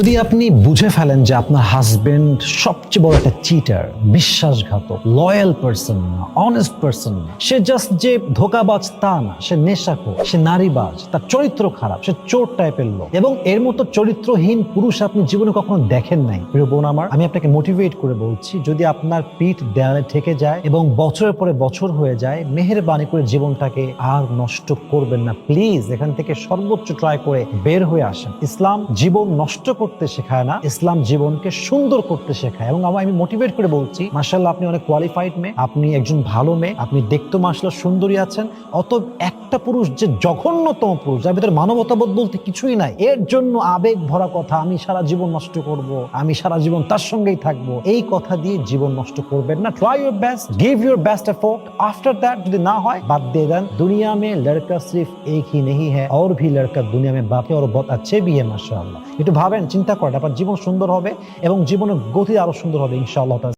যদি আপনি বুঝে ফেলেন যে আপনার হাজবেন্ড সবচেয়ে বড় একটা চিটার, বিশ্বাসঘাতক, লয়াল পারসন না, অনেস্ট পারসন না, সে জাস্ট যে ধোঁকাবাজ তা না, সে নেশাখোর, সে নারীবাজ, তার চরিত্র খারাপ, সে চোর টাইপের লোক, এবং এর মতো চরিত্রহীন পুরুষ আপনি জীবনে কখনো দেখেন নাই, প্রিয় বোন আমার, আমি আপনাকে মোটিভেট করে বলছি, যদি আপনার পিঠ দেয়ালে ঠেকে যায় এবং বছরের পরে বছর হয়ে যায়, মেহেরবানি করে জীবনটাকে আর নষ্ট করবেন না প্লিজ। এখান থেকে সর্বোচ্চ ট্রাই করে বের হয়ে আসেন। ইসলাম জীবন নষ্ট করতে শেখায় না, ইসলাম জীবনকে সুন্দর করতে শেখায়। এবং আমি মোটিভেট করে বলছি, মাশাআল্লাহ আপনি অনেক কোয়ালিফাইড মেয়ে, আপনি একজন ভালো মেয়ে, আপনি দেখতে মাশাআল্লাহ সুন্দরী আছেন। অত একটা পুরুষ যে জঘন্যতম পুরুষ, যার ভিতরে মানবতাবোধ বলতে কিছুই নাই, এর জন্য আবেগ ভরা কথা, আমি সারা জীবন নষ্ট করব, আমি সারা জীবন তার সঙ্গেই থাকবো, এই কথা দিয়ে জীবন নষ্ট করবেন না। Try your best, give your best effort. After that যদি না হয় বাদ দিয়ে দেন। दुनिया में लड़का सिर्फ एक ही नहीं है, और भी लड़का दुनिया में बाकी और बहुत अच्छे भी है माशाআল্লাহ। একটু ভাবেন, চিন্তা করেন, আপনার জীবন সুন্দর হবে এবং জীবনের গতি আরো সুন্দর হবে ইনশাআল্লাহ।